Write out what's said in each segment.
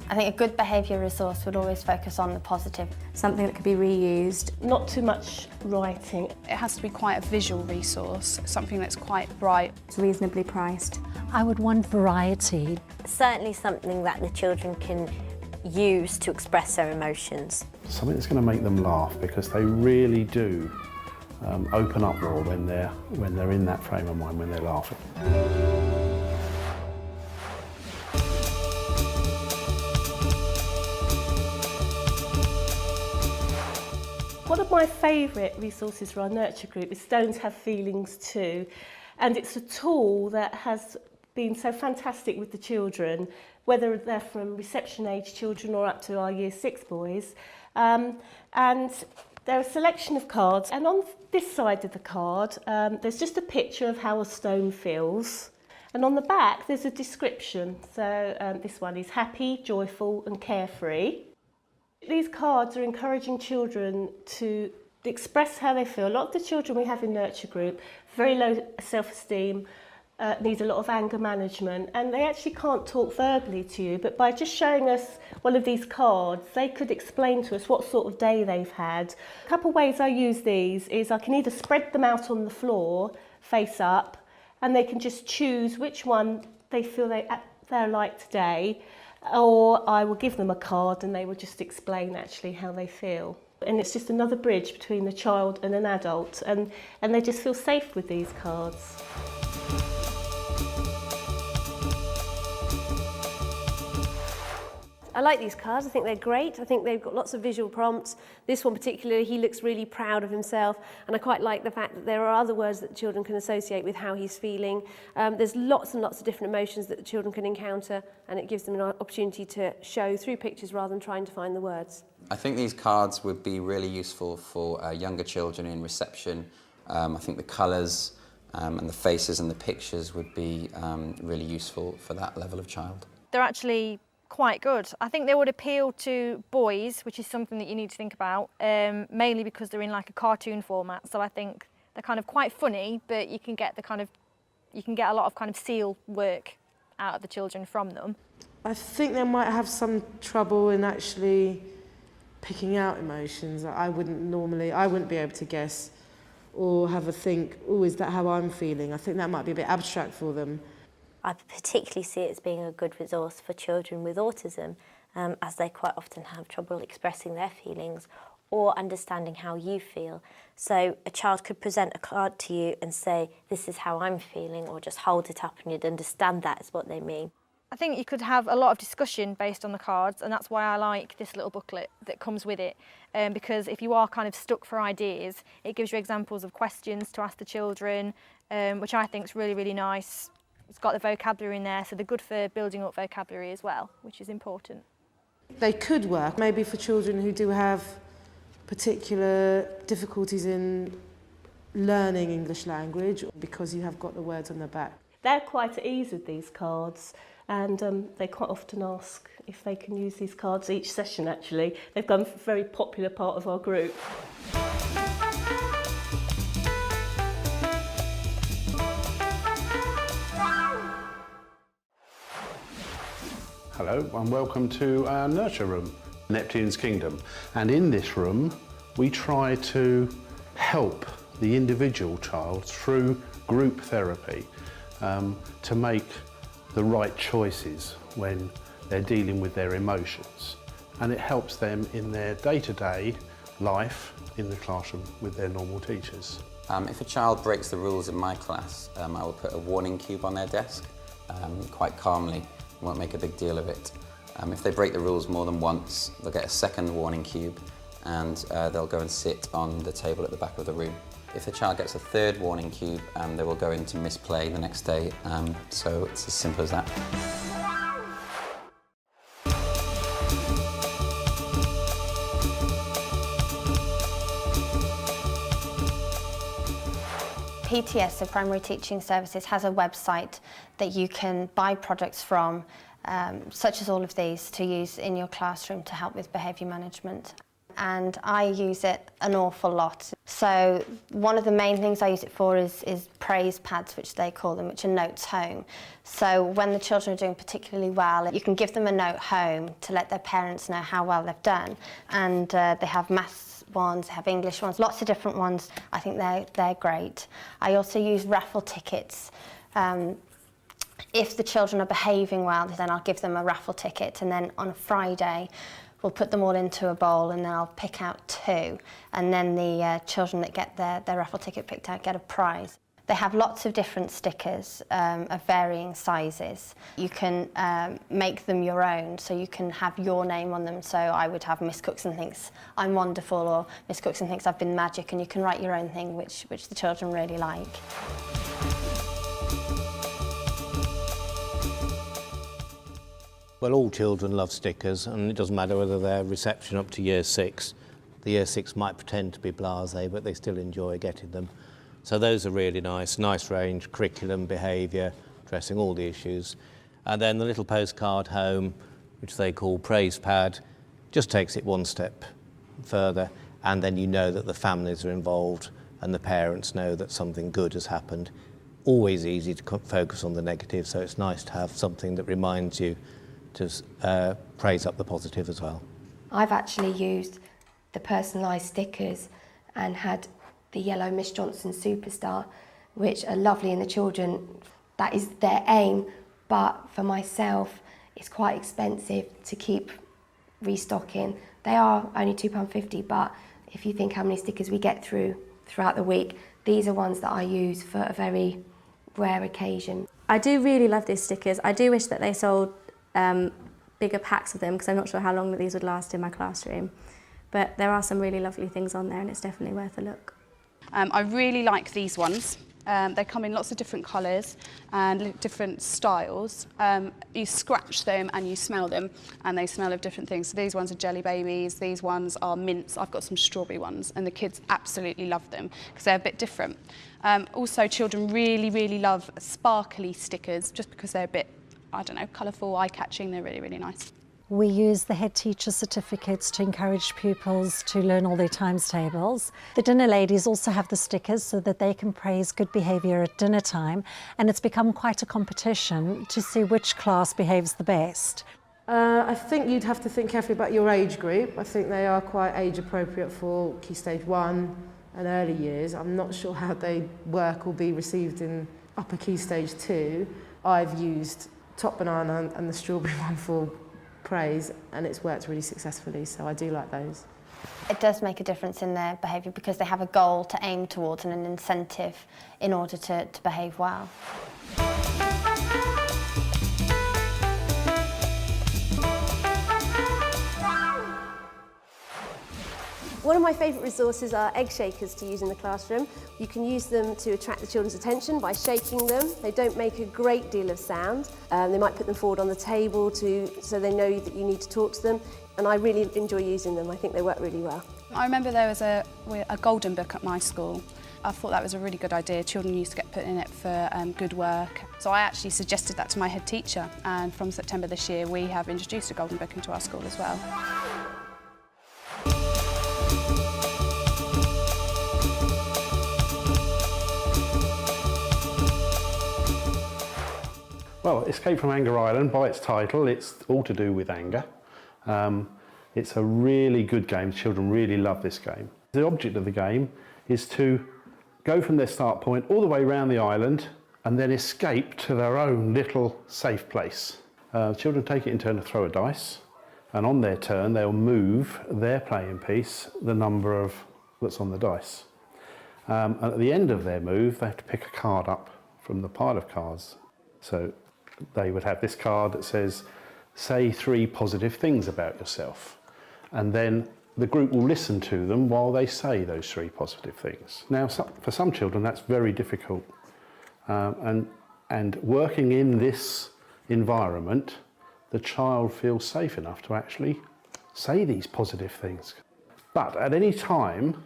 I think a good behaviour resource would always focus on the positive. Something that could be reused. Not too much writing. It has to be quite a visual resource, something that's quite bright. It's reasonably priced. I would want variety. Certainly something that the children can use to express their emotions. Something that's going to make them laugh, because they really do open up more when they're in that frame of mind, when they're laughing. One of my favourite resources for our nurture group is Stones Have Feelings Too, and it's a tool that has been so fantastic with the children, whether they're from reception age children or up to our Year 6 boys. And there are a selection of cards, and on this side of the card there's just a picture of how a stone feels, and on the back there's a description. So this one is happy, joyful and carefree. These cards are encouraging children to express how they feel. A lot of the children we have in nurture group, very low self-esteem, need a lot of anger management, and they actually can't talk verbally to you, but by just showing us one of these cards, they could explain to us what sort of day they've had. A couple of ways I use these is I can either spread them out on the floor, face up, and they can just choose which one they feel they're like today, or I will give them a card and they will just explain actually how they feel. And it's just another bridge between the child and an adult, and they just feel safe with these cards. I like these cards, I think they're great. I think they've got lots of visual prompts. This one particularly, he looks really proud of himself, and I quite like the fact that there are other words that children can associate with how he's feeling. There's lots and lots of different emotions that the children can encounter, and it gives them an opportunity to show through pictures rather than trying to find the words. I think these cards would be really useful for younger children in reception. I think the colours and the faces and the pictures would be really useful for that level of child. They're actually quite good. I think they would appeal to boys, which is something that you need to think about, mainly because they're in like a cartoon format. So I think they're kind of quite funny, but you can get a lot of kind of seal work out of the children from them. I think they might have some trouble in actually picking out emotions. I wouldn't be able to guess or have a think, oh, is that how I'm feeling? I think that might be a bit abstract for them. I particularly see it as being a good resource for children with autism, as they quite often have trouble expressing their feelings or understanding how you feel. So a child could present a card to you and say, this is how I'm feeling, or just hold it up and you'd understand that is what they mean. I think you could have a lot of discussion based on the cards, and that's why I like this little booklet that comes with it, because if you are kind of stuck for ideas, it gives you examples of questions to ask the children, which I think is really, really nice. It's got the vocabulary in there, so they're good for building up vocabulary as well, which is important. They could work maybe for children who do have particular difficulties in learning English language, because you have got the words on the back. They're quite at ease with these cards, and they quite often ask if they can use these cards each session actually. They've become a very popular part of our group. Hello and welcome to our nurture room, Neptune's Kingdom. And in this room, we try to help the individual child through group therapy to make the right choices when they're dealing with their emotions. And it helps them in their day-to-day life in the classroom with their normal teachers. If a child breaks the rules in my class, I will put a warning cube on their desk, quite calmly. Won't make a big deal of it. If they break the rules more than once, they'll get a second warning cube, and they'll go and sit on the table at the back of the room. If the child gets a third warning cube, they will go into misplay the next day, so it's as simple as that. PTS, so Primary Teaching Services, has a website that you can buy products from, such as all of these, to use in your classroom to help with behaviour management. And I use it an awful lot. So one of the main things I use it for is praise pads, which they call them, which are notes home. So when the children are doing particularly well, you can give them a note home to let their parents know how well they've done. And they have maths ones, they have English ones, lots of different ones. I think they're great. I also use raffle tickets. If the children are behaving well, then I'll give them a raffle ticket, and then on a Friday we'll put them all into a bowl, and then I'll pick out 2, and then the children that get their raffle ticket picked out get a prize. They have lots of different stickers of varying sizes. You can make them your own, so you can have your name on them. So I would have Miss Cookson thinks I'm wonderful, or Miss Cookson thinks I've been magic, and you can write your own thing, which the children really like. Well, all children love stickers, and it doesn't matter whether they're reception up to year 6. The year 6 might pretend to be blasé, but they still enjoy getting them. So those are really nice range, curriculum, behaviour, addressing all the issues. And then the little postcard home, which they call praise pad, just takes it one step further, and then you know that the families are involved and the parents know that something good has happened. Always easy to focus on the negative, so it's nice to have something that reminds you to praise up the positive as well. I've actually used the personalised stickers and had the yellow Miss Johnson Superstar, which are lovely in the children. That is their aim, but for myself, it's quite expensive to keep restocking. They are only £2.50, but if you think how many stickers we get throughout the week, these are ones that I use for a very rare occasion. I do really love these stickers. I do wish that they sold bigger packs of them, because I'm not sure how long that these would last in my classroom. But there are some really lovely things on there, and it's definitely worth a look. I really like these ones. They come in lots of different colours and different styles. You scratch them and you smell them, and they smell of different things. So these ones are jelly babies, these ones are mints. I've got some strawberry ones, and the kids absolutely love them because they're a bit different. Also, children really love sparkly stickers just because they're a bit, I don't know, colourful, eye-catching. They're really nice. We use the head teacher certificates to encourage pupils to learn all their times tables. The dinner ladies also have the stickers so that they can praise good behaviour at dinner time, and it's become quite a competition to see which class behaves the best. I think you'd have to think carefully about your age group. I think they are quite age appropriate for Key Stage 1 and early years. I'm not sure how they work or be received in upper Key Stage 2. I've used Top Banana and the strawberry one for praise, and it's worked really successfully, so I do like those. It does make a difference in their behaviour because they have a goal to aim towards and an incentive in order to behave well. One of my favourite resources are egg shakers to use in the classroom. You can use them to attract the children's attention by shaking them. They don't make a great deal of sound. They might put them forward on the table so they know that you need to talk to them. And I really enjoy using them. I think they work really well. I remember there was a golden book at my school. I thought that was a really good idea. Children used to get put in it for good work. So I actually suggested that to my head teacher, and from September this year we have introduced a golden book into our school as well. Well, Escape from Anger Island, by its title, it's all to do with anger. It's a really good game. Children really love this game. The object of the game is to go from their start point all the way around the island and then escape to their own little safe place. Children take it in turn to throw a dice, and on their turn they'll move their playing piece the number that's on the dice. And at the end of their move, they have to pick a card up from the pile of cards. So they would have this card that says, say 3 positive things about yourself. And then the group will listen to them while they say those 3 positive things. Now, for some children, that's very difficult. And working in this environment, the child feels safe enough to actually say these positive things. But at any time,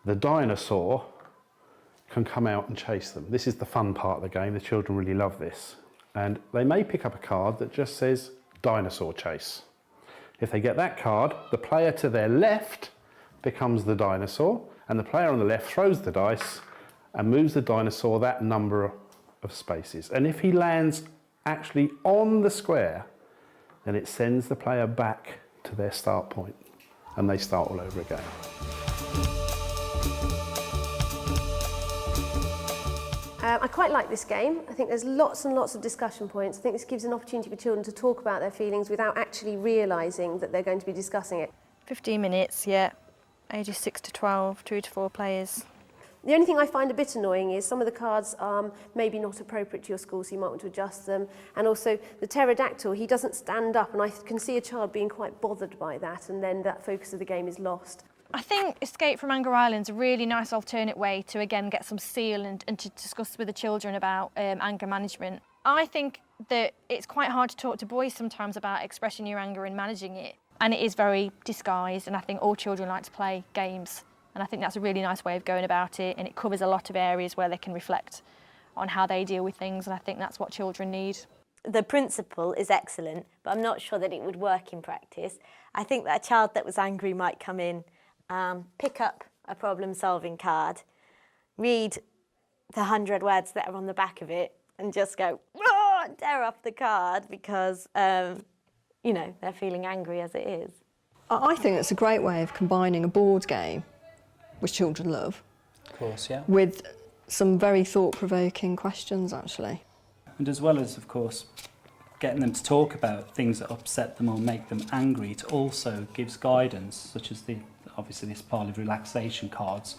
the dinosaur can come out and chase them. This is the fun part of the game. The children really love this. And they may pick up a card that just says dinosaur chase. If they get that card, the player to their left becomes the dinosaur, and the player on the left throws the dice and moves the dinosaur that number of spaces. And if he lands actually on the square, then it sends the player back to their start point, and they start all over again. I quite like this game. I think there's lots and lots of discussion points. I think this gives an opportunity for children to talk about their feelings without actually realising that they're going to be discussing it. 15 minutes, yeah. Ages 6 to 12, 2 to 4 players. The only thing I find a bit annoying is some of the cards are maybe not appropriate to your school, so you might want to adjust them. And also the pterodactyl, he doesn't stand up, and I can see a child being quite bothered by that, and then that focus of the game is lost. I think Escape from Anger Island's a really nice alternate way to, again, get some seal and to discuss with the children about anger management. I think that it's quite hard to talk to boys sometimes about expressing your anger and managing it. And it is very disguised, and I think all children like to play games. And I think that's a really nice way of going about it, and it covers a lot of areas where they can reflect on how they deal with things, and I think that's what children need. The principle is excellent, but I'm not sure that it would work in practice. I think that a child that was angry might come in, pick up a problem-solving card, read the 100 words that are on the back of it, and just go, "Roar!" and tear off the card because, you know, they're feeling angry as it is. I think it's a great way of combining a board game, which children love, of course, yeah, with some very thought-provoking questions, actually. And as well as, of course, getting them to talk about things that upset them or make them angry, it also gives guidance, such as obviously this pile of relaxation cards,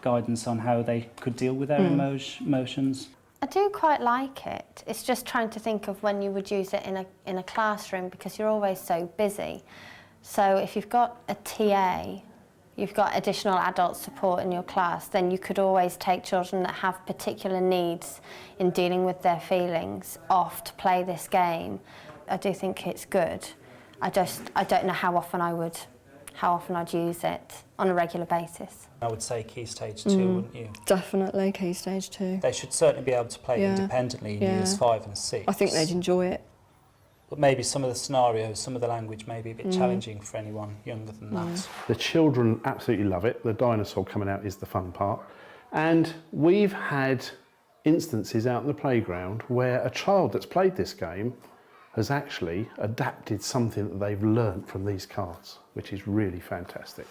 guidance on how they could deal with their emotions. I do quite like it. It's just trying to think of when you would use it in a classroom, because you're always so busy. So if you've got a TA, you've got additional adult support in your class, then you could always take children that have particular needs in dealing with their feelings off to play this game. I do think it's good. I don't know how often I'd use it on a regular basis. I would say Key Stage 2, wouldn't you? Definitely Key Stage 2. They should certainly be able to play independently in years 5 and 6. I think they'd enjoy it. But maybe some of the scenarios, some of the language may be a bit challenging for anyone younger than that. The children absolutely love it. The dinosaur coming out is the fun part. And we've had instances out in the playground where a child that's played this game has actually adapted something that they've learnt from these cards, which is really fantastic.